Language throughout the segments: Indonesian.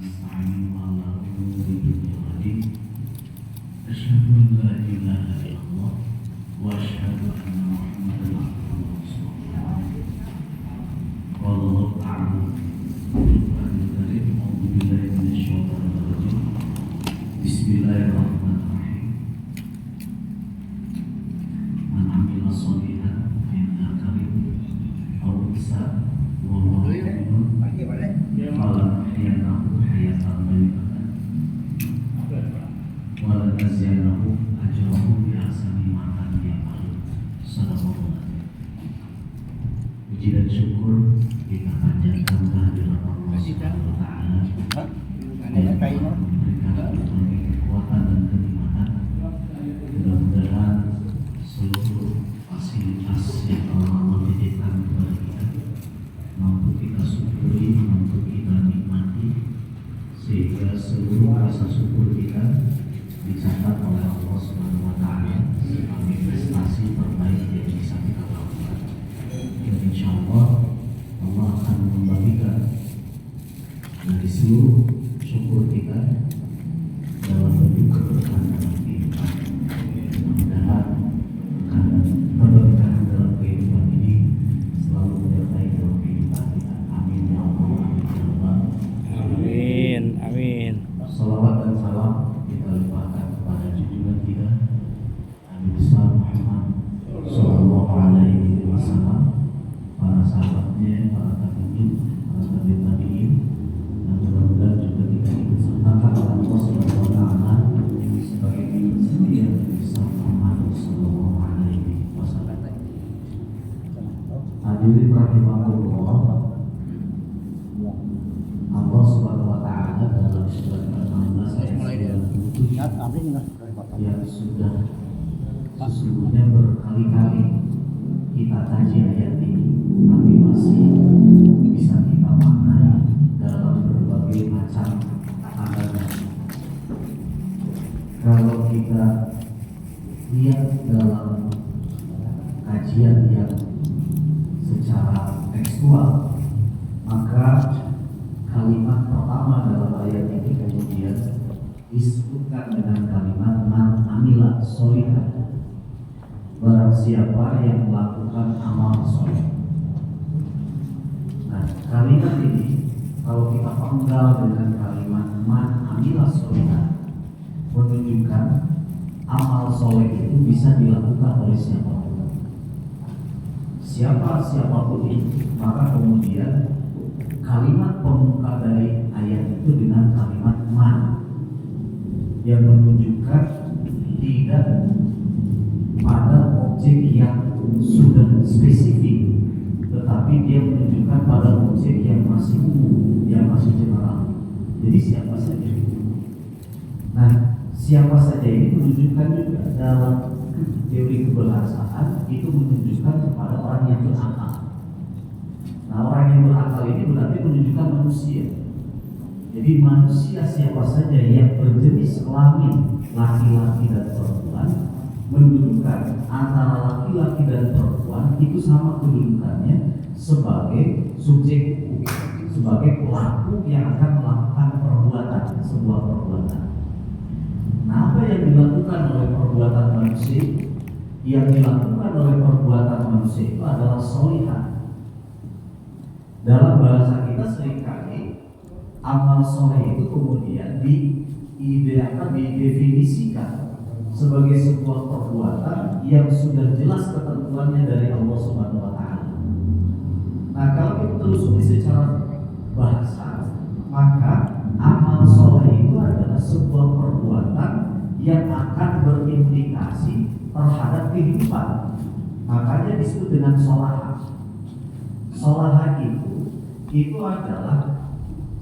نستعين على أمور الدنيا والدين أشهد أن لا إله إلا الله وأشهد أن محمدا عبده ورسوله قال الله تعالى في القرآن الكريم أعوذ بالله من الشيطان الرجيم بسم الله الرحمن الرحيم من عمل صالحا من ذكر أو أنثى وهو مؤمن فلنحيينه حياة طيبة ولنجزينه أجره بأحسن ما كان يعمل. Sadaqallah. Puji dan syukur kita panjatkan kehadirat Allah Subhanahu wa taala yang telah memberikan kekuatan dan kenikmatan. Mudah-mudahan seluruh fasilitas yang Allah titipkan kepada kita mampu kita syukuri, mampu kita nikmati, sehingga seluruh rasa syukur kita dicatat oleh Allah Subhanahu wa taala sebagai prestasi terbaik yang bisa kita lakukan. Dan insya Allah Allah akan membagikan dari seluruh syukur kita dalam bentuk keberkahan dalam kehidupan. Mudah-mudahan keberkahan dalam kehidupan ini selalu menyertai dalam kehidupan kita. Amin ya Allah. Amin, amin. Salawat dan salam kita limpahkan kepada junjungan kita Nabi besar Muhammad Sallallahu Alaihi Wasallam, para sahabatnya, para tabi'in, para tabi'in, dan mudah-mudahan juga kita ikut sertakan oleh Allah Subhanahu Wa Taala sebagai pengikut setia Nabi besar Muhammad Sallallahu Alaihi Wasallam. Hadirin rahimakumullah, Allah Subhanahu Wa Taala dalam surat Al-An'am ayat 97 yang sudah sesungguhnya berkali-kali kita kaji ayat ini, tapi masih bisa kita maknai dalam berbagai macam agama. Kalau kita lihat dalam kajian yang secara tekstual, maka kalimat pertama dalam ayat ini kemudian disebutkan dengan kalimat man amila sholihan, barang siapa yang melakukan amal soleh. Nah, kalimat ini kalau kita penggal dengan kalimat man amila sholihan menunjukkan amal soleh itu bisa dilakukan oleh siapapun. Siapapun itu, maka kemudian kalimat pembuka dari ayat itu dengan kalimat man yang menunjukkan tidak pada objek yang sudah spesifik, tetapi dia menunjukkan pada objek yang masih umum, yang masih general. Jadi siapa saja. Nah, siapa saja ini menunjukkan juga dalam teori kebahasaan itu menunjukkan kepada orang yang berakal. Nah, orang yang berakal ini berarti menunjukkan manusia. Jadi manusia siapa saja yang berjenis kelamin laki-laki dan perempuan, menunjukkan antara laki-laki dan perempuan itu sama kedudukannya sebagai subjek, sebagai pelaku yang akan melakukan perbuatan, sebuah perbuatan. Nah, apa yang dilakukan oleh perbuatan manusia? Yang dilakukan oleh perbuatan manusia itu adalah sholihah. Dalam bahasa kita seringkali amal soleh itu kemudian didefinisikan sebagai sebuah perbuatan yang sudah jelas ketentuannya dari Allah Subhanahu Wa Taala. Nah, kalau kita telusuri secara bahasa, maka amal soleh itu adalah sebuah perbuatan yang akan berimplikasi terhadap kehidupan. Makanya disebut dengan sholahah. Sholahah itu adalah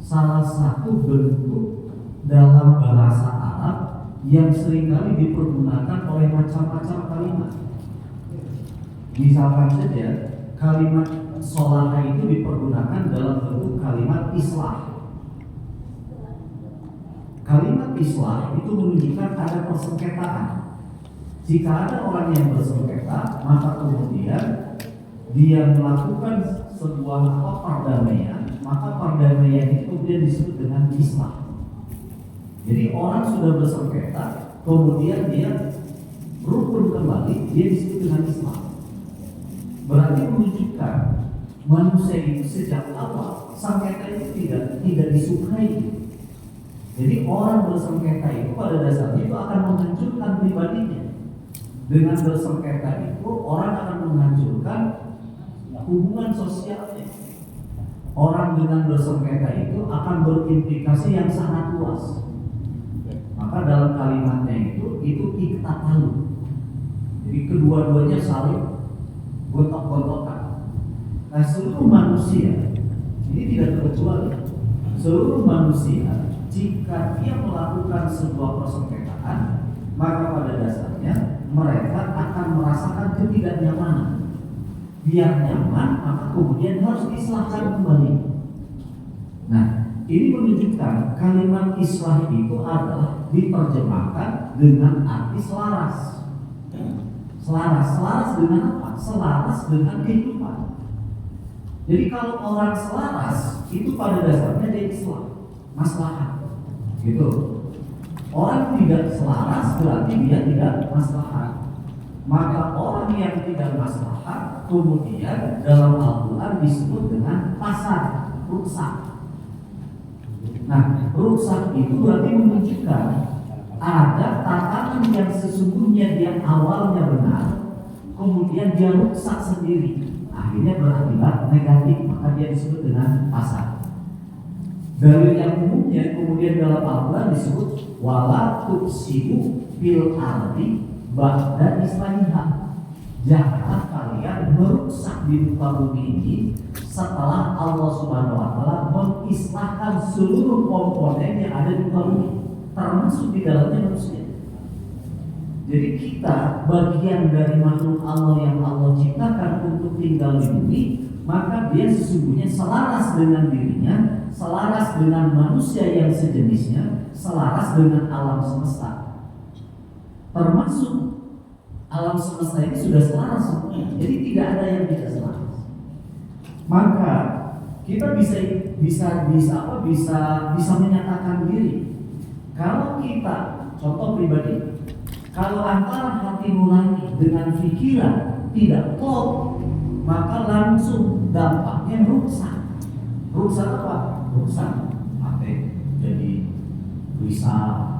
salah satu bentuk dalam bahasa Arab yang seringkali dipergunakan oleh macam-macam kalimat. Misalkan saja kalimat sholahah itu dipergunakan dalam bentuk kalimat islah. Kalimat islah itu menunjukkan ada persengketaan. Jika ada orang yang bersengketa, maka kemudian dia melakukan sebuah perdamaian, maka perdamaian itu kemudian disebut dengan islah. Jadi orang sudah bersengketa, kemudian dia rukun kembali, dia disebut dengan Islam. Berarti menunjukkan manusia itu sejak awal sengketa itu tidak disukai. Jadi orang bersengketa itu pada dasarnya itu akan menghancurkan pribadinya. Dengan bersengketa itu orang akan menghancurkan hubungan sosialnya. Orang dengan bersengketa itu akan berimplikasi yang sangat luas. Maka dalam kalimatnya itu iktatalu. Jadi kedua-duanya saling gontok-gontokan. Nah, seluruh manusia ini tidak terkecuali. Seluruh manusia jika dia melakukan sebuah persengketaan, maka pada dasarnya mereka akan merasakan ketidaknyamanan. Biar nyaman, maka kemudian harus diislahkan kembali. Nah, ini menunjukkan kalimat islah itu adalah diterjemahkan dengan arti selaras. Selaras dengan apa? Selaras dengan kehidupan. Jadi kalau orang selaras itu pada dasarnya dia islah, maslahat, gitu. Orang tidak selaras berarti dia tidak maslahat. Maka orang yang tidak maslahat kemudian dalam Al-Quran disebut dengan pasar, rusak. Nah, rusak itu berarti menunjukkan ada tatanan yang sesungguhnya dia awalnya benar, kemudian dia rusak sendiri, akhirnya berakibat negatif, maka dia disebut dengan pasar. Dari yang umumnya kemudian dalam Al-Quran disebut wala tufsidu fil ardi ba'da islahiha. Jangan kalian merusak di muka bumi ini setelah Allah Subhanahu wa taala mengislahkan seluruh komponen yang ada di muka bumi, termasuk di dalamnya manusia. Jadi kita bagian dari makhluk Allah yang Allah ciptakan untuk tinggal di bumi, maka dia sesungguhnya selaras dengan dirinya, selaras dengan manusia yang sejenisnya, selaras dengan alam semesta. Termasuk alam semesta ini sudah selaras semuanya. Jadi tidak ada yang tidak selaras. Maka kita bisa menyatakan diri. Kalau kita, contoh pribadi, kalau antara hati nurani dengan pikiran tidak klop, maka langsung dampaknya rusak. Rusak apa? Rusak hati jadi gelisah,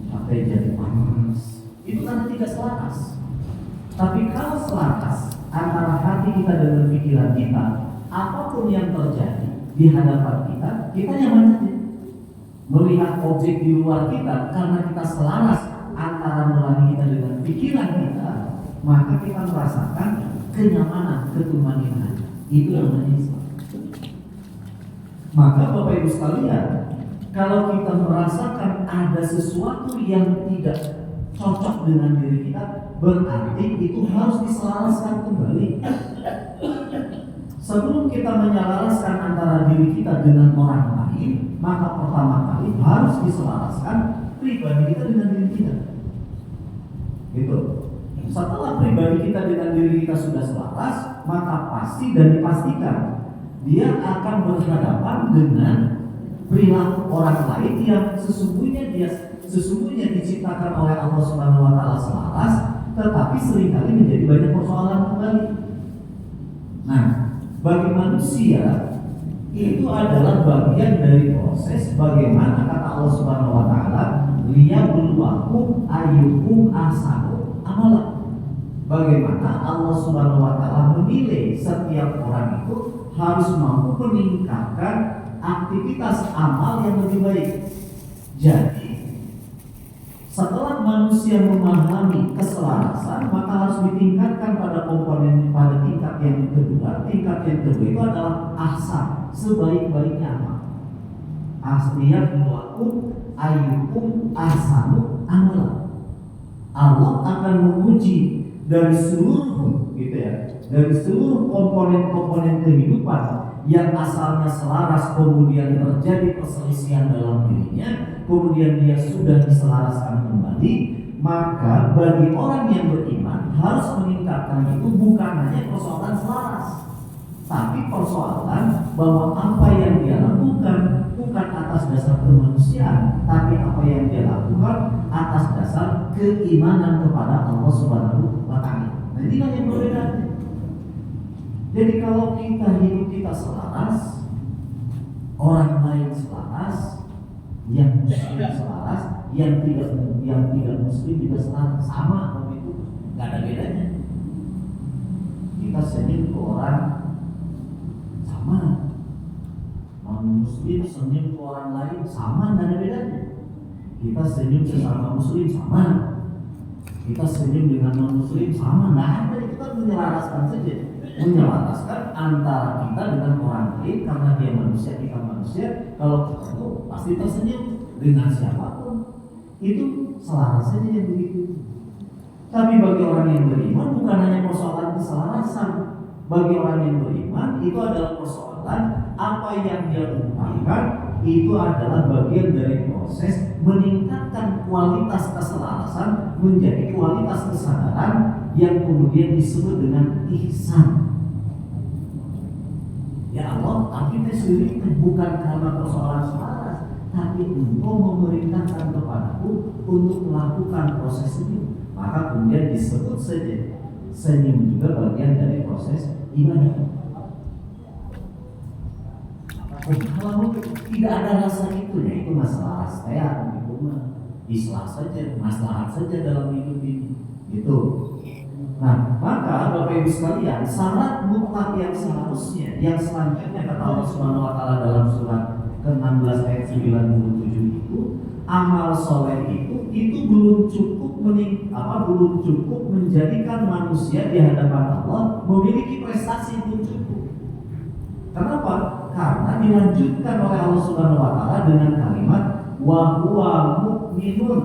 hati jadi panas. Itu karena tidak selaras. Tapi kalau selaras antara hati kita dengan pikiran kita, apapun yang terjadi di hadapan kita, kita nyaman saja. Melihat objek di luar kita, karena kita selaras antara nurani kita dengan pikiran kita, maka kita merasakan kenyamanan, ketumaninaan. Itu namanya Islam. Maka Bapak Ibu sekalian, kalau kita merasakan ada sesuatu yang tidak cocok dengan diri kita, berarti itu harus diselaraskan kembali. Sebelum kita menyelaraskan antara diri kita dengan orang lain, maka pertama kali harus diselaraskan pribadi kita dengan diri kita. Gitu. Setelah pribadi kita dengan diri kita sudah selaras, maka pasti dan dipastikan dia akan berhadapan dengan perilaku orang lain yang sesungguhnya diciptakan oleh Allah Subhanahu wa taala selaras, tetapi seringkali menjadi banyak persoalan kembali. Nah, bagi manusia itu adalah bagian dari proses bagaimana kata Allah Subhanahu wa taala, liyabluwakum ayyukum ahsanu amala. Bagaimana Allah Subhanahu wa taala menilai setiap orang itu harus mampu meningkatkan aktivitas amal yang lebih baik. Jadi setelah manusia memahami keselarasan, maka harus ditingkatkan pada komponen, pada tingkat yang kedua. Tingkat yang kedua itu adalah ahsan, sebaik-baiknya amal. Liyabluwakum ayyukum ahsanu amala. Allah akan menguji dari seluruh, dari seluruh komponen-komponen kehidupan yang asalnya selaras, kemudian terjadi perselisihan dalam dirinya, kemudian dia sudah diselaraskan kembali, maka bagi orang yang beriman harus meningkatkan itu bukan hanya persoalan selaras, tapi persoalan bahwa apa yang dia lakukan bukan atas dasar kemanusiaan, tapi apa yang dia lakukan atas dasar keimanan kepada Allah Subhanahu wa Ta'ala. Nah, inilah yang berbeda. Jadi kalau kita hidup kita selaras, orang lain selaras, yang muslim selaras, yang tidak muslim juga selaras, sama begitu, nggak ada bedanya. Kita senyum ke orang sama, non-muslim senyum ke orang lain sama, nggak ada bedanya. Kita senyum sesama muslim sama, kita senyum dengan non-muslim sama, nggak ada. Itu kan menyelaraskan saja, menyelaraskan antara kita dengan orang lain, karena dia manusia, kita manusia. Kalau ketemu pasti tersenyum dengan siapapun, itu selaras saja yang begitu. Tapi bagi orang yang beriman bukan hanya persoalan keselarasan. Bagi orang yang beriman itu adalah persoalan apa yang dia upayakan itu adalah bagian dari proses meningkatkan kualitas keselarasan menjadi kualitas kesadaran yang kemudian disebut dengan ihsan. Ya Allah, tapi kita sendiri bukan karena persoalan selaras, tapi Engkau memerintahkan kepadaku untuk melakukan proses ini. Maka kemudian disebut saja senyum juga bagian dari proses ibadah. Kalau tidak ada rasa itu, ya itu masalah saya, itu mah islah saja, maslahat saja dalam hidup ini. Gitu. Nah, maka Bapak Ibu sekalian, syarat mutlak yang seharusnya, yang selanjutnya kata Allah Subhanahu wa Ta'ala dalam surat ke-16 ayat 97 itu, amal soleh itu belum cukup menjadikan manusia di hadapan Allah memiliki prestasi pun cukup. Kenapa? Karena dilanjutkan oleh Allah Subhanahu wa Ta'ala dengan kalimat wa huwa mu'minun.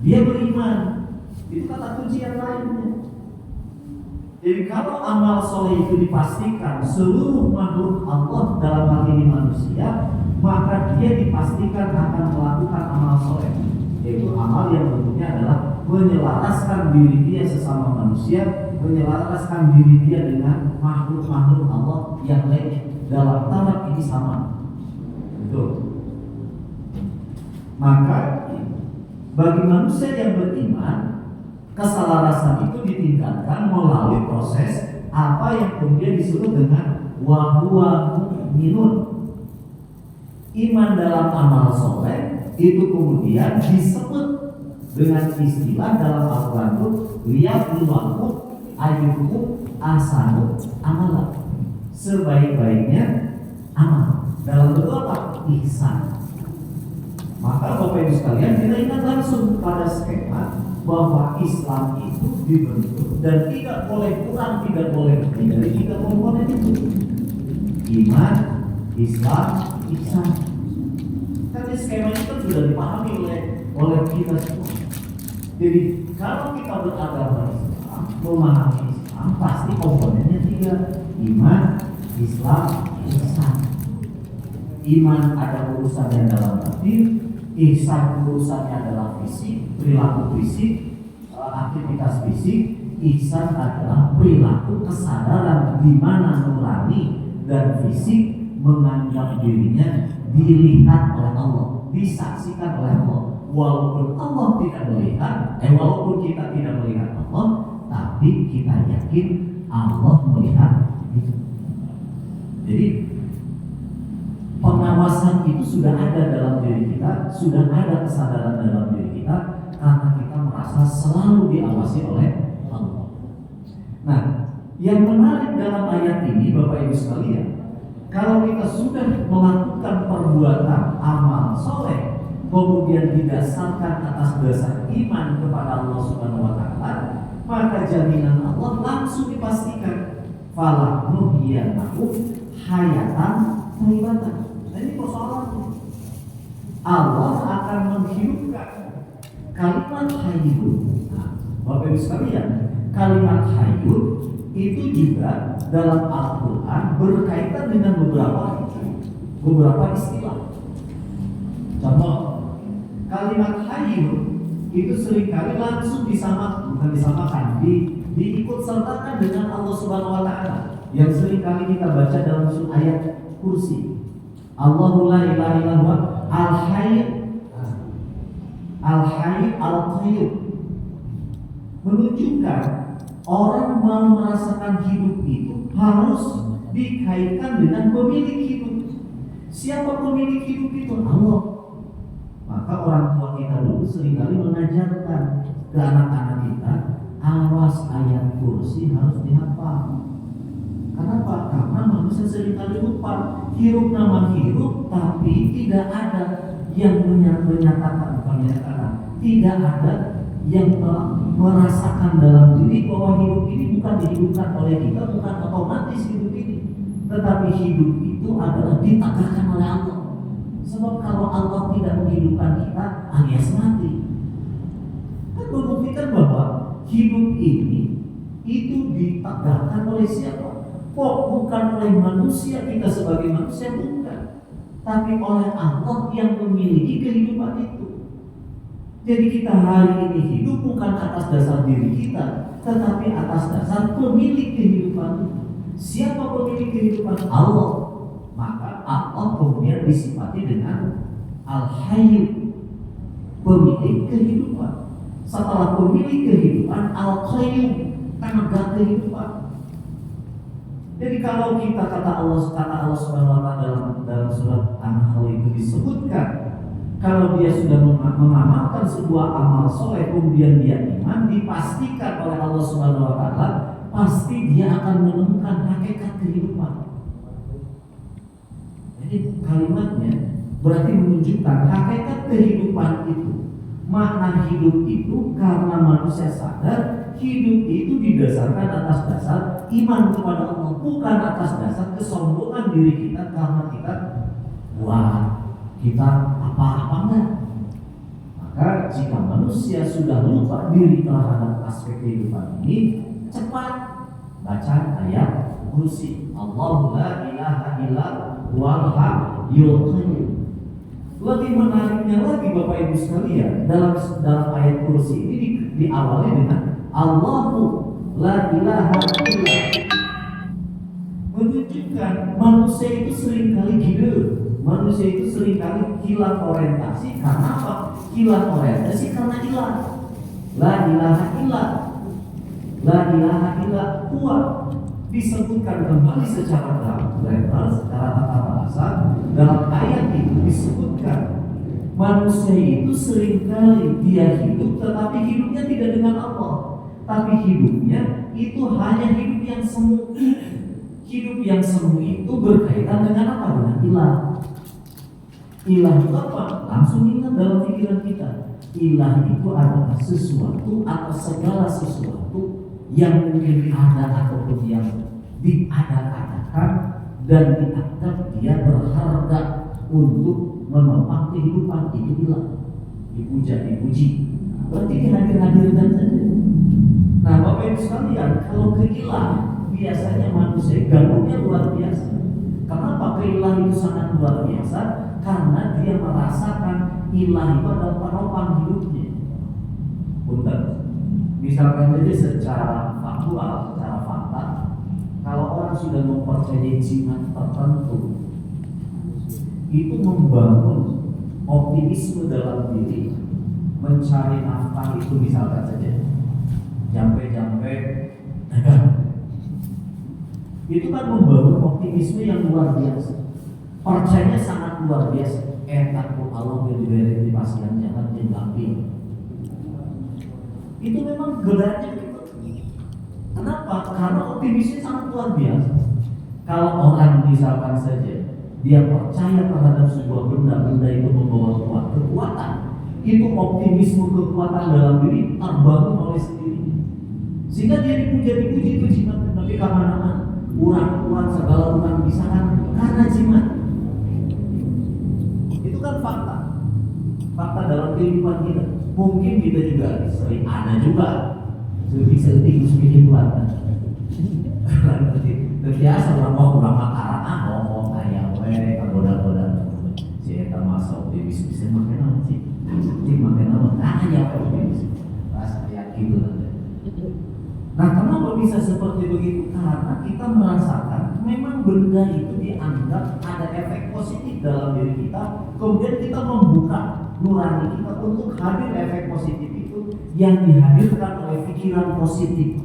Dia beriman. Itu kata kunci yang lainnya. Jadi kalau amal soleh itu dipastikan seluruh makhluk Allah dalam hal ini manusia, maka dia dipastikan akan melakukan amal soleh, yaitu amal yang bentuknya adalah menyelaraskan diri dia sesama manusia, menyelaraskan diri dia dengan makhluk-makhluk Allah yang lain dalam taraf ini sama. Betul. Maka bagi manusia yang beriman, keselarasan itu ditingkatkan melalui proses apa yang kemudian disebut dengan wa huwa mu'minun. Iman dalam amal soleh itu kemudian disebut dengan istilah dalam Al-Quran itu liyabluwakum ayyukum ahsanu amala. Sebaik-baiknya amal dalam bentuk apa? Ihsan. Maka Bapak Ibu sekalian, kita ingat langsung pada skema bahwa Islam itu dibentuk dan tidak boleh kurang, tidak boleh lebih dari 3 komponen itu: iman, Islam, ihsan. Tapi skema itu sudah dipahami oleh kita semua. Jadi kalau kita beragama Islam, memahami Islam, pasti komponennya 3: iman, Islam, ihsan. Iman ada urusannya dalam batin, ihsan urusannya adalah fisik, perilaku fisik, aktivitas fisik. Ihsan adalah perilaku kesadaran di mana nurani dan fisik menganggap dirinya dilihat oleh Allah, disaksikan oleh Allah. Walaupun Allah tidak melihat, walaupun kita tidak melihat Allah, tapi kita yakin Allah melihat itu. Jadi pengawasan itu sudah ada dalam diri kita, sudah ada kesadaran dalam diri kita, karena kita merasa selalu diawasi oleh Allah. Nah, yang menarik dalam ayat ini Bapak Ibu sekalian, kalau kita sudah melakukan perbuatan amal soleh, kemudian didasarkan atas dasar iman kepada Allah Subhanahu wa Ta'ala, maka jaminan Allah langsung dipastikan, falah nuhiyanahu hayatan thayyibatan. Nah, ini persoalannya. Allah akan menghidupkan kalimat hayyun. Nah, Bapak Ibu sekalian, kalimat hayyun itu juga dalam Al-Quran berkaitan dengan beberapa istilah. Contoh, kalimat hayyun itu seringkali langsung disamakan, diikut sertakan dengan Allah Subhanahu wa Ta'ala, yang seringkali kita baca dalam ayat kursi. Allahu la ilaha illallah al-hayy al-qayyum, menunjukkan orang mau merasakan hidup itu harus dikaitkan dengan pemilik hidup. Siapa pemilik hidup itu? Allah. Maka orang tua kita dulu seringkali mengajarkan ke anak-anak kita, awas ayat kursi harus dihafal. Kenapa? Karena manusia seringkali lupa. Hirup nama hirup, tapi tidak ada yang menyatakan, tidak ada yang merasakan dalam diri bahwa hidup ini bukan dihidupkan oleh kita, bukan otomatis hidup ini, tetapi hidup itu adalah ditegakkan oleh Allah. Sebab kalau Allah tidak menghidupkan kita, alias mati. Kan membuktikan bahwa hidup ini itu ditegakkan oleh siapa? Kok bukan oleh manusia, kita sebagai manusia bukan, tapi oleh Allah yang memiliki kehidupan itu. Jadi kita hari ini hidup bukan atas dasar diri kita, tetapi atas dasar pemilik kehidupan. Siapa pemilik kehidupan? Allah. Maka Allah kemudian disifati dengan Al-Hayy, pemilik kehidupan. Setelah pemilik kehidupan, Al-Qayyum, penegak kehidupan. Jadi kalau kita kata Allah Subhanahu wa taala dalam surat An-Nahl itu disebutkan, kalau dia sudah mengamalkan sebuah amal soleh kemudian dia iman, dipastikan oleh Allah Subhanahu wa taala pasti dia akan menemukan hakikat kehidupan. Jadi kalimatnya berarti menunjukkan hakikat kehidupan itu. Makna hidup itu karena manusia sadar hidup itu didasarkan atas dasar iman kepada Allah, bukan atas dasar kesombongan diri kita karena kita wah kita apa-apa enggak. Maka jika manusia sudah lupa diri terhadap aspek kehidupan ini, cepat baca ayat kursi. Allahu la ilaha illa huwal hayyul qayyum. Lebih menariknya lagi Bapak Ibu sekalian, dalam ayat kursi ini diawali dengan Allahu la ilaha illa, menunjukkan manusia itu seringkali gila. Manusia itu seringkali hilang orientasi. Karena apa? Hilang orientasi karena hilang. La ilaha illa, la ilaha illa huwa disebutkan kembali secara grammar, secara tata bahasa. Dalam ayat itu disebutkan manusia itu seringkali dia hidup, tetapi hidupnya tidak dengan Allah, tapi hidupnya itu hanya hidup yang semu. Hidup yang semu itu berkaitan dengan apa? Dengan ilah. Ilah itu apa? Langsung ingat dalam pikiran kita. Ilah itu adalah sesuatu atau segala sesuatu yang mungkin ada ataupun yang diada-adakan dan dianggap dia berharga untuk menopang kehidupan, itu ilah. Dipuja, dipuji. Berarti dihadir-hadirkan saja. Nah Bapak Ibu sekalian, kalau ke ilah biasanya manusia gabungnya luar biasa. Kenapa ke ilah itu sangat luar biasa? Karena dia merasakan ilah itu adalah penopang hidupnya. Punten. Misalkan saja secara faktual, secara fakta, kalau orang sudah mempercayai jimat tertentu, itu membangun optimisme dalam diri, mencari nafkah itu misalkan saja, jampe-jampe dagang. Itu kan membangun optimisme yang luar biasa. Percayanya sangat luar biasa. Takut Allah beri di pasian jangan jenggampi. Itu memang gelarnya gitu. Kenapa? Karena optimisnya sangat luar biasa. Kalau orang misalkan saja dia percaya terhadap sebuah benda itu membawa kekuatan, itu optimisme kekuatan dalam diri terbangun oleh sendiri. Sehingga dia dipuja-dipuji itu jimat. Tapi kemana-mana kurang segala orang bisa kan karena jimat. Itu kan fakta. Fakta dalam kehidupan kita. Mungkin kita juga sering ada juga sedih bikin buatan. Terbiasa orang mau kurang makanan, ngomong kayak kagoda-goda. Si eta masuk di bisnis makan apa sih? Makan apa? Nah ya optimis. Pas kayak gitu. Nah, kenapa bisa seperti begitu? Karena kita merasakan memang benda itu dianggap ada efek positif dalam diri kita, kemudian kita membuka nurani kita untuk hadir efek positif itu yang dihadirkan oleh pikiran positif.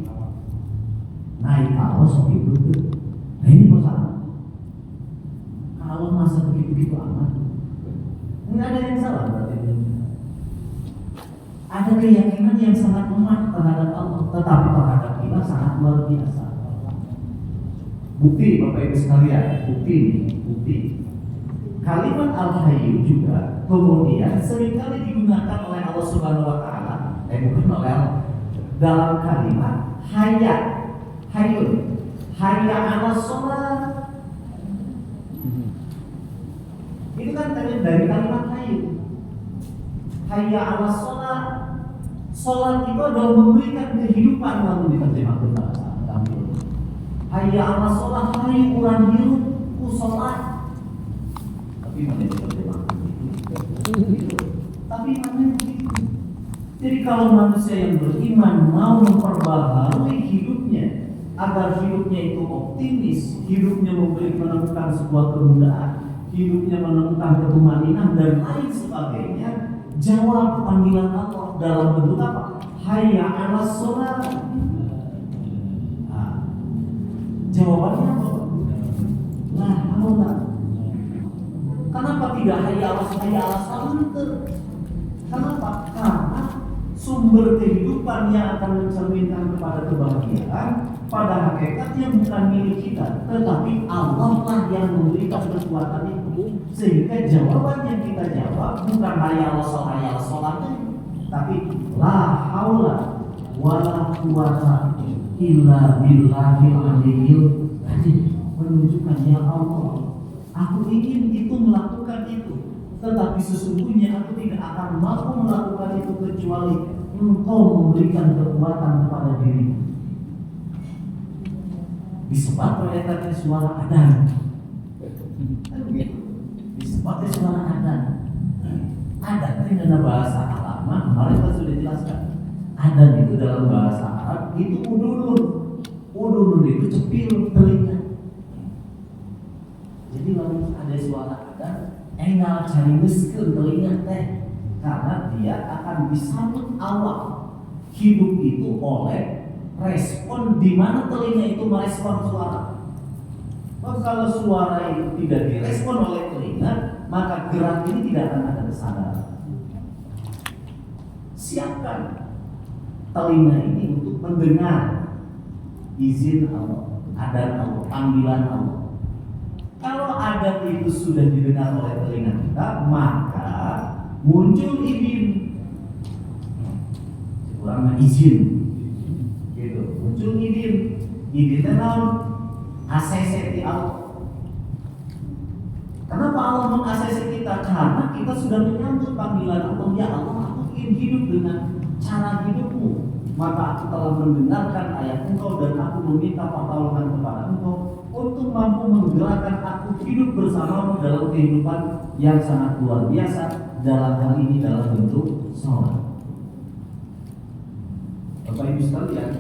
Naik awas gitu tuh. Nah ini masalah. Kalau masa begitu-begitu amat, nggak ada yang salah berarti. Ada keyakinan yang sangat lemah terhadap Allah, tetapi terhadap kita sangat luar biasa. Bukti, Bapak Ibu sekalian, bukti. Kalimat Al-Hayyu juga kemudian seringkali digunakan oleh Allah Subhanahu Wa Taala, bukan oleh Allah, dalam kalimat hayat, hayyun, hayya 'ala sholat. Itu kan dari kalimat hayyu. Hayya 'ala sholat. Sholat itu adalah memberikan kehidupan, lalu diterjemahkan bahasa Arab. Hayya 'ala sholat, hari urang hirup ku sholat. Tapi mana diterjemahkan begitu? Tapi mana begitu? Jadi kalau manusia yang beriman mau memperbaharui hidupnya agar hidupnya itu optimis, hidupnya menemukan sebuah kemudahan, hidupnya menemukan ketumaninah dan lain sebagainya, jawab panggilan Allah dalam bentuk apa? Hayya 'ala sholat. Nah, jawabannya apa? Nah, Allah. Kenapa tidak hayya 'ala sholat? Kenapa? Karena sumber kehidupan yang akan mencerminkan kepada kebahagiaan pada hakikatnya bukan milik kita, tetapi Allah lah yang memberikan kekuatan itu. Sehingga jawaban yang kita jawab bukan hayya 'ala sholat, tapi la haula wala quwata illa billahil aliyyil azim. Menunjukkan, ya Allah, aku ingin itu melakukan itu, tetapi sesungguhnya aku tidak akan mampu melakukan itu kecuali Engkau memberikan kekuatan kepada diriku. Disebut oleh tadi suara adzan. Disebut suara adzan. Adzan itu dalam bahasa Arab, kemarin kita sudah jelaskan. Adzan itu dalam bahasa Arab itu udunun. Udunun itu cepil telinga. Jadi kalau ada suara adzan, enggak cari miskin telinga teh, karena dia akan disambut awal hidup itu oleh respon di mana telinga itu merespon suara. Kalau suara itu tidak direspon oleh telinga, maka gerak ini tidak akan ada kesadaran. Siapkan telinga ini untuk mendengar izin Allah, adzan Allah, panggilan Allah. Kalau adat itu sudah didengar oleh telinga kita, maka muncul izin, kurang izin, gitu. Muncul izin naon ACC di Allah. Kenapa Allah meng-ACC kita? Karena kita sudah menyambut panggilan Allah. Ya Allah, aku ingin hidup dengan cara hidupmu. Maka aku telah mendengarkan ayat Engkau dan aku meminta pertolongan kepada Engkau untuk mampu menggerakkan aku hidup bersamamu dalam kehidupan yang sangat luar biasa, dalam hal ini dalam bentuk sholat. Bapak Ibu sekalian,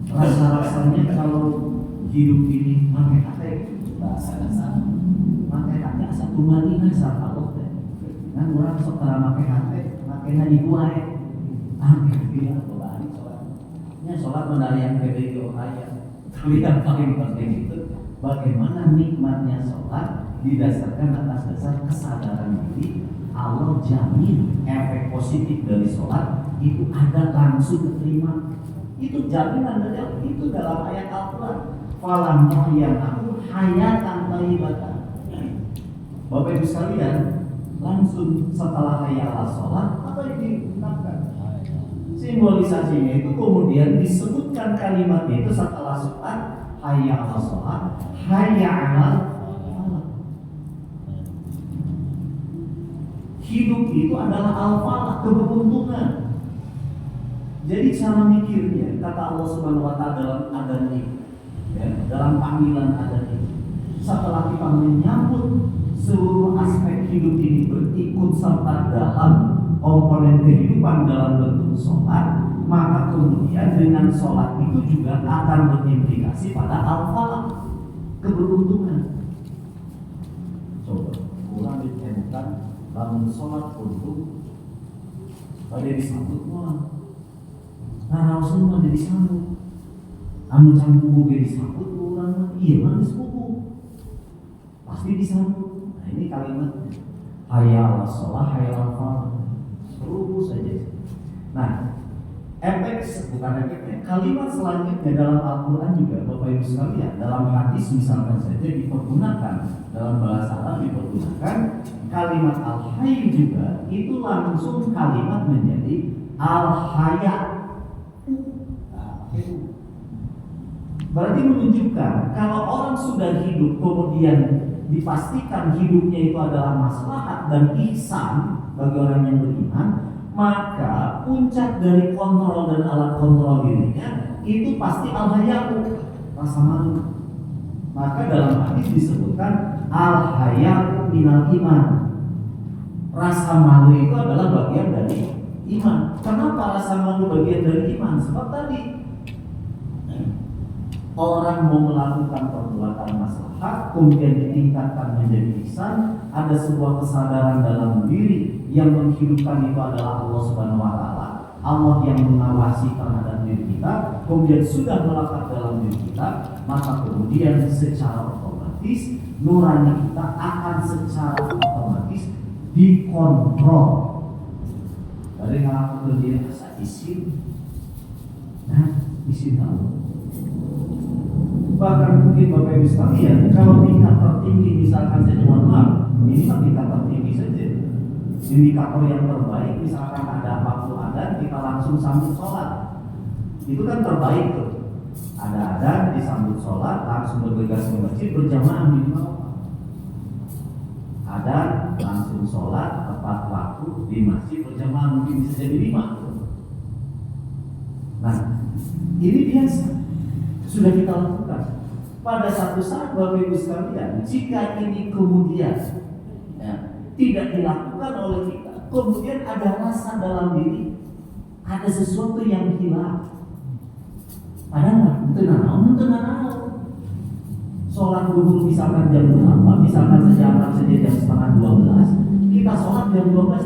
rasa-rasanya kalau hidup ini pakai hati, bahasa dasar, pakai hati asal tumaninah sama Allah teh. Kan orang sok tara pakai hati, pakai hati buaya, pakai hati atau balik sholat. Nya sholat menarian PBG Ohaya. Tapi yang paling penting itu bagaimana nikmatnya sholat didasarkan atas dasar kesadaran diri. Allah jamin efek positif dari sholat itu ada langsung diterima. Itu jaminan dari Allah, itu dalam ayat Al-Quran. Falam aku hayatan thayyibatan. Bapak Ibu sekalian, langsung setelah hayya 'ala sholat apa yang diungkapkan? Simbolisasinya itu kemudian disebutkan kalimatnya itu setelah sholat, hayya 'ala sholat, hayya 'ala falah. Hidup itu adalah al-falah, keberuntungan. Jadi cara mikirnya, kata Allah Subhanahu Wa Taala dalam adzan ini, ya, dalam panggilan adzan ini, setelah kita menyambut seluruh aspek hidup ini berikut serta dalam komponen kehidupan dalam bentuk sholat, maka kemudian dengan sholat itu juga akan berimplikasi pada al-falah, keberuntungan. Coba kurang ditemukan bangun sholat untuk pada disambut orang, nah semua ada disambut, anu campur disambut orang, iya mana sepupu pasti disambut. Nah ini kalimat hayya 'alas shalah hayya 'alal falah terus saja. Nah bukan efeknya, kalimat selanjutnya dalam Al-Quran juga Bapak Ibu sekalian, dalam hadis misalkan saja dipergunakan, dalam bahasa Arab dipergunakan kalimat al-hayy juga, itu langsung kalimat menjadi al-haya. Berarti menunjukkan kalau orang sudah hidup kemudian dipastikan hidupnya itu adalah maslahat dan ihsan bagi orang yang beriman, maka puncak dari kontrol dan alat kontrol dirinya itu pasti al-haya'u, rasa malu. Maka dalam hadis disebutkan al-haya'u minal iman. Rasa malu itu adalah bagian dari iman. Kenapa rasa malu bagian dari iman? Sebab tadi orang mau melakukan perbuatan maslahat kemudian ditingkatkan menjadi ihsan, ada sebuah kesadaran dalam diri yang menghidupkan itu adalah Allah Subhanahu wa taala. Allah yang mengawasi terhadap diri kita, kemudian sudah melekat dalam diri kita, maka kemudian secara otomatis nurani kita akan secara otomatis dikontrol. Dari ngelakuin diri asa isin, nah isin tahu. Bahkan mungkin Bapak Ibu sekalian, kalau tingkat tertinggi misalkan saja, mohon maaf, ini tingkat tertinggi saja. Indikator yang terbaik misalkan ada waktu adan kita langsung sambut sholat, itu kan terbaik tuh. Ada adan disambut sholat langsung bergegas ke masjid berjamaah minimal. Adan langsung sholat tepat waktu di masjid berjamaah mungkin bisa jadi 5. Nah ini biasa sudah kita lakukan. Pada satu saat Bapak Ibu sekalian, jika ini kemudian tidak dilakukan oleh kita, kemudian ada rasa dalam diri, ada sesuatu yang hilang. Padahal tenang. Sholat duhur misalkan jam 8, misalkan saja jam setengah 12, kita sholat jam 12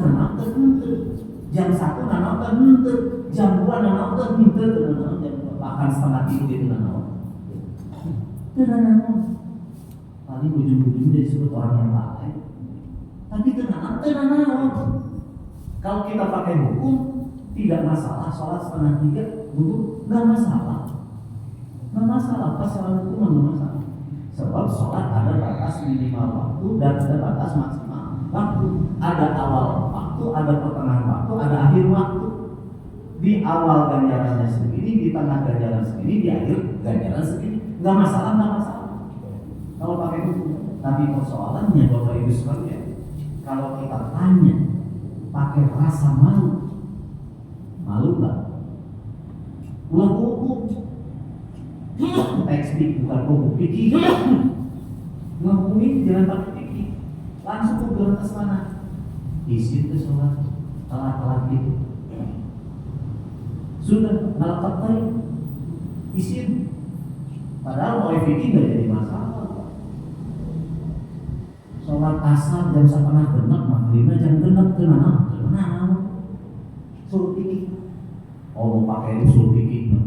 jam 1 jam 2 bahkan setengah 3 itu paling ujung-ujungnya disebut orang yang lalai. Tapi tenang. Kalau kita pakai hukum tidak masalah, sholat setengah 3 dulu nggak masalah. Pasaran hukum nggak masalah. Sebab sholat ada batas minimal waktu dan ada batas maksimal waktu. Ada awal waktu, ada pertengahan waktu, ada akhir waktu. Di awal ganjarannya segini, di tengah ganjaran segini, di akhir ganjaran segini. Nggak masalah. Kalau pakai hukum. Tapi persoalannya Bapak Ibu sekalian, kalau kita tanya pakai rasa malu nggak? Ulah hukum, textbook bukan hukum fikih. Ngomongin jangan pakai fikih, langsung ke ke sana. Isin ke sholat, telat gitu. Sudah ngalakat tadi, isin. Padahal mau fikih nggak jadi masalah. Sholat asar jam 1:30 maghribnya jam 6 tenang. Suruh fikih. Mau pakai usul fikih.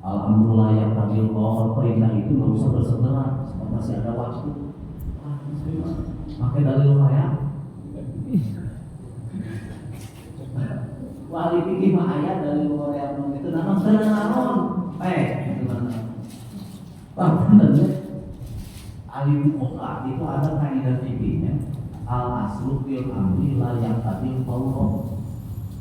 Alhamdulillah yang tadi perintah itu nggak usah bersegera, sebab masih ada waktu. Pakai dalil saya. Wali fikih mah ayat dalil Korea itu naon. Benar. Alim mutlak itu ada kaidah fikihnya. Al aslu fil amri la yaqtadil fawra.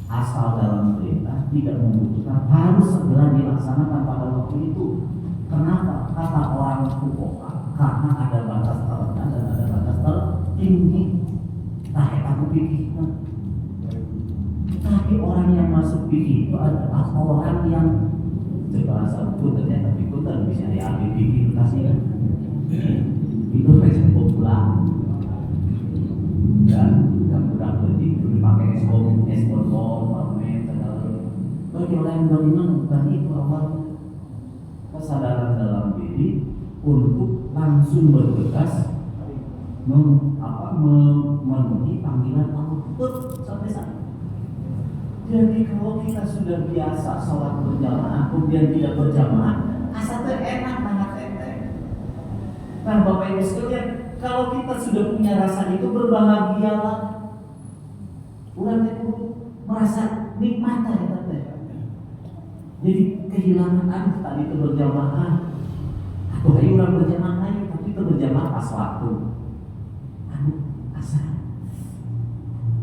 Asal dalam perintah tidak membutuhkan harus segera dilaksanakan pada waktu itu. Kenapa? Kata orang fuqaha, karena ada batas terendah dan ada batas tertinggi. Nah, aku fikih. Tapi orang yang masuk fikih itu adalah orang yang bahasa hukum ternyata ikutan bisa diambil fikih kasih kan. Itu versi populer dan yang mudah berarti dipakai ekspor parlemen segala bagi orang yang beriman bukan itu awalnya. Kesadaran dalam diri untuk langsung bergegas memenuhi panggilan Allah sampai sana. Jadi kalau kita sudah biasa sholat berjamaah kemudian tidak berjamaah, asalnya enak banget enteng. Nah Bapak Ibu sekalian, kalau kita sudah punya rasa itu, berbahagialah. Orang itu merasa nikmat ya tante. Jadi kehilangan tadi itu berjamaah atau ayo orang berjamaah aja, tapi itu berjamaah pas waktu. Asal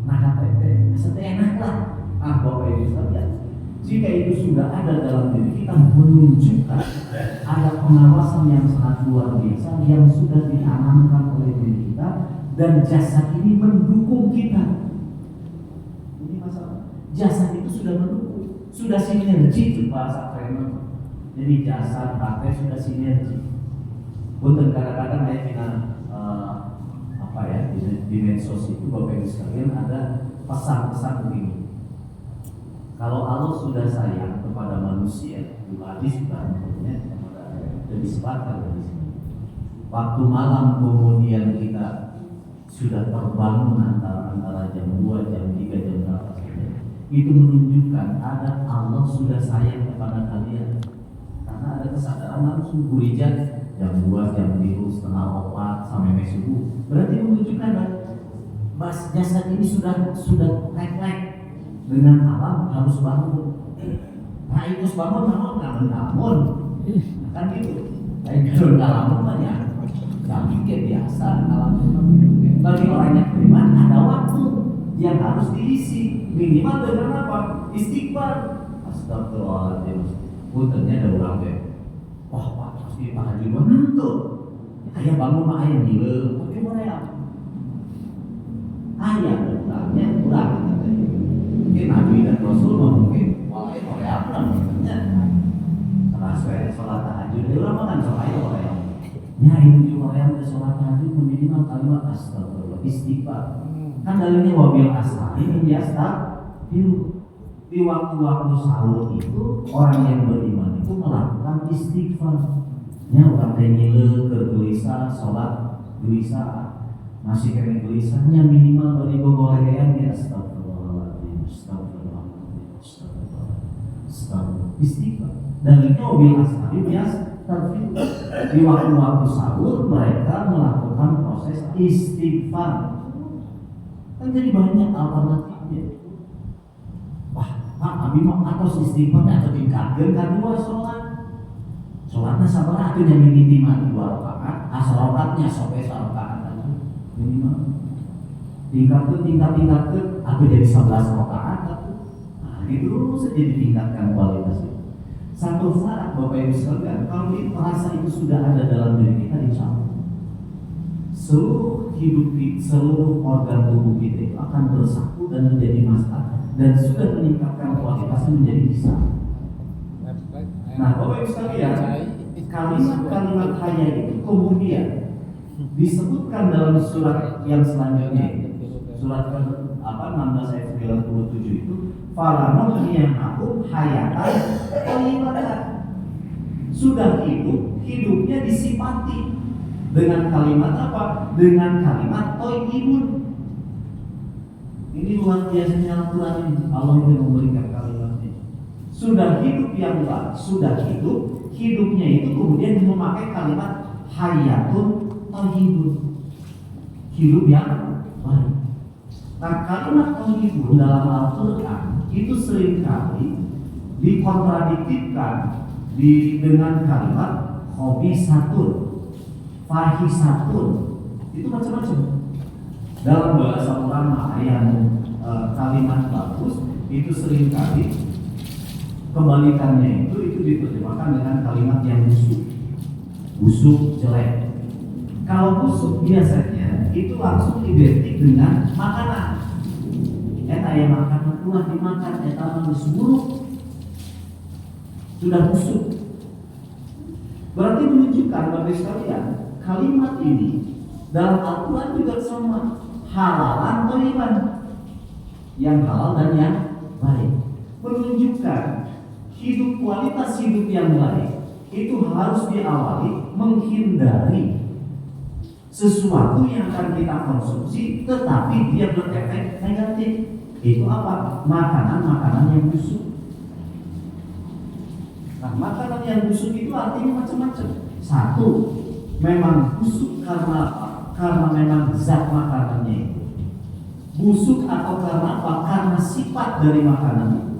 nah tete, asal enak lah. Bapak Ibu sekalian, jika itu sudah ada dalam diri kita, menunjukkan ada pengawasan yang sangat luar biasa yang sudah ditanamkan oleh diri kita, dan jasad ini mendukung kita. Ini masalah. Jasad itu sudah mendukung, sudah sinergi itu bahasa keren. Jadi jasad hati sudah sinergi. Untuk kadang-kadang di medsos itu Bapak Ibu sekalian ada pesan-pesan begini. Kalau Allah sudah sayang kepada manusia, di hadis juga disebutkan di sini. Waktu malam kemudian kita sudah terbangun antara jam 2, jam 3, jam berapa saja. Itu menunjukkan ada Allah sudah sayang kepada kalian. Karena ada kesadaran langsung hujan jam 2, jam 3, setengah 4 sampai subuh. Berarti menunjukkan bahwa jasad ini sudah like dengan alam harus bangun. Nah itu bangun namun kan gitu. Lain kalau dalam banyak yang pikir biasa dalam bagi orang yang beriman ada waktu yang harus diisi minimal dengan apa? Istighfar. Astagfirullahaladzim. Puternya ada orang deh. Wah Pak pasti tahajud tuh. Ayah bangun mah ayah gila. Tapi mana ya? Ayah orangnya kurang. Mungkin Nabi dan Rasul mungkin wah oleh apa namanya karena sholat tahajud dia orang makan sholat oleh ya itu juga yang sholat tahajud minimal kalimat astagfirullah istighfar kan dalilnya wabil asari biasa di waktu-waktu sahur itu orang yang beriman itu melakukan istighfar ya orang yang ngile gelisah sholat gelisah masih kena gelisahnya minimal dari gogolean ya astagfirullah istighfar dan itu mobil asari biasa di waktu-waktu sahur mereka melakukan proses istighfar kan jadi banyak alternatifnya. Wah Pak kami mau atas istighfar atau tingkatkan kan dua sholatnya sabar itu yang minimal 2 rakaat asrokatnya sampai 1 rakaat minimal tingkat aku jadi 11 rakaat itu saja ditingkatkan kualitas itu. Satu saat Bapak Ibu sekalian, kalau rasa itu sudah ada dalam diri kita, insya Allah seluruh hidup kita, seluruh organ tubuh kita itu akan bersatu dan menjadi masalah dan sudah meningkatkan kualitasnya menjadi bisa. Nah Bapak Ibu sekalian, kalimat-kalimat haya itu kemudian disebutkan dalam surat yang selanjutnya, surat 16 ayat 97 itu falanuhyiyannakum hayatan thayyibatan. Sudah hidupnya disifati dengan kalimat apa? Dengan kalimat thayyibun. Ini luar biasanya Al-Quran ini. Allah yang memberikan kalimatnya. Sudah hidup yang baik, hidupnya itu kemudian memakai kalimat hayatun thayyibun. Hidup yang baik. Nah kalimat thayyibun dalam Al-Quran itu seringkali dikontradiktifkan dengan kalimat khabisatun, fahisatun. Itu macam-macam. Dalam bahasa ulama yang kalimat bagus itu seringkali kebalikannya itu diterjemahkan dengan kalimat yang busuk, jelek. Kalau busuk biasanya itu langsung identik dengan makanan. Eta yang makanan tuah dimakan, eta manis buruk, sudah busuk. Berarti menunjukkan Bapak sekalian, kalimat ini dalam Al-Quran juga sama, halalan thayyiban, yang halal dan yang baik. Menunjukkan kualitas hidup yang baik itu harus diawali menghindari sesuatu yang akan kita konsumsi tetapi dia berefek negatif. Itu apa? Makanan-makanan yang busuk. Nah, makanan yang busuk itu artinya macam-macam. Satu, memang busuk karena apa? Karena memang zat makanannya itu busuk, atau karena apa? Karena sifat dari makanan itu.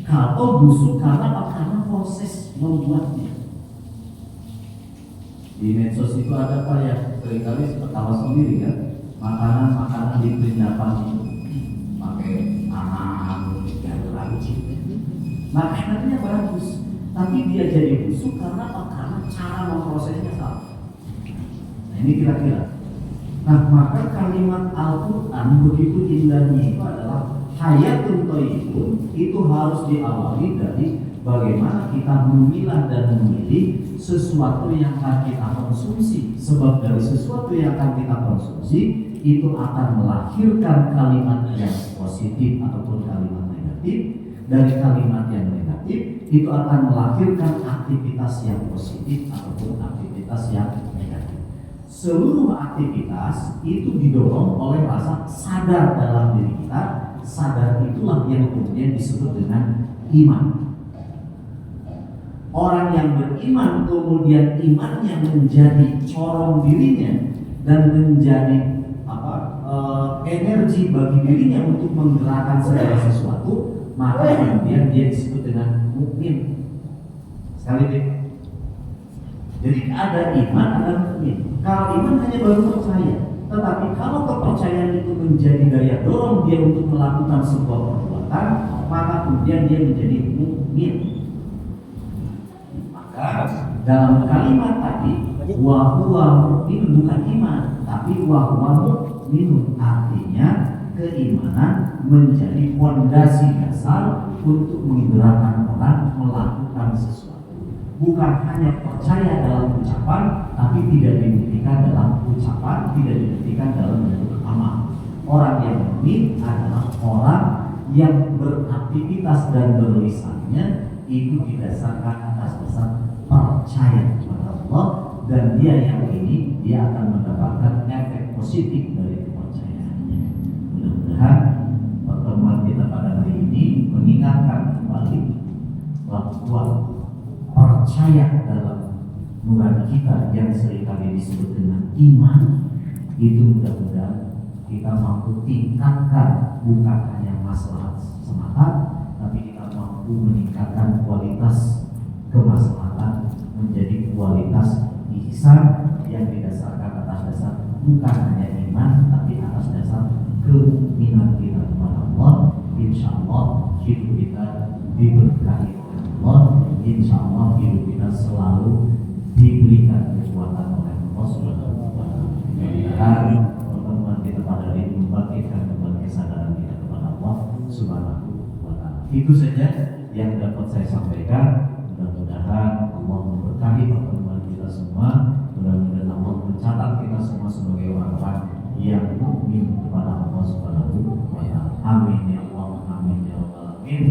Kalau busuk karena apa? Karena proses membuatnya. Di medsos itu ada apa ya? Seringkali ketawa sendiri kan? Makanan-makanan di perindapan itu pakai tanah, yang lancip. Makanannya bagus, tapi dia jadi busuk karena apa? Karena cara memprosesnya salah. Nah, ini kira-kira. Nah, maka kalimat Al-Quran begitu indahnya itu adalah hayatun thayyibun, itu harus diawali dari bagaimana kita memilah dan memilih sesuatu yang akan kita konsumsi. Sebab dari sesuatu yang akan kita konsumsi itu akan melahirkan kalimat yang positif ataupun kalimat negatif. Dari kalimat yang negatif itu akan melahirkan aktivitas yang positif ataupun aktivitas yang negatif. Seluruh aktivitas itu didorong oleh rasa sadar dalam diri kita. Sadar itulah yang kemudian disebut dengan iman. Orang yang beriman kemudian imannya menjadi corong dirinya dan menjadi energi bagi dirinya untuk menggerakkan segala sesuatu, maka kemudian dia disebut dengan mukmin. Sekali lagi, jadi ada iman, ada mukmin. Kalau iman hanya baru percaya, tetapi kalau kepercayaan itu menjadi daya dorong dia untuk melakukan sebuah perbuatan, maka kemudian dia menjadi mukmin. Dalam kalimat tadi wa huwa mu'min bukan iman, tapi wa huwa mu'min artinya keimanan menjadi fondasi dasar untuk menggerakkan orang melakukan sesuatu. Bukan hanya percaya dalam ucapan, tapi tidak dibuktikan dalam ucapan, tidak dibuktikan dalam bentuk amal. Orang yang mukmin adalah orang yang beraktivitas dan berlisannya itu didasarkan atas dasar percaya kepada Allah, dan dia yakini dia akan mendapatkan efek positif dari kepercayaannya. Mudah-mudahan pertemuan kita pada hari ini mengingatkan kembali bahwa percaya dalam nurani kita yang seringkali disebut dengan iman itu mudah-mudahan kita mampu tingkatkan, bukan hanya masalah semata, tapi kita mampu meningkatkan kualitas kemaslahatan menjadi kualitas ihsan yang didasarkan atas dasar bukan hanya iman, tapi atas dasar kemukminan kita kepada Allah. Insya Allah hidup kita diberkahi oleh Allah. Insya Allah hidup kita selalu diberikan kekuatan oleh Allah Subhanahu wa Ta'ala. Mudah-mudahan pertemuan kita pada hari ini membangkitkan kembali kesadaran kita kepada Allah Subhanahu wa Ta'ala. Itu saja yang dapat saya sampaikan. Mudah-mudahan Allah memberkahi pertemuan kita semua. Mudah-mudahan Allah mencatat kita semua sebagai orang-orang yang mukmin kepada Allah Subhanahu wa Ta'ala. Amin ya Allah, amin ya rabbal alamin.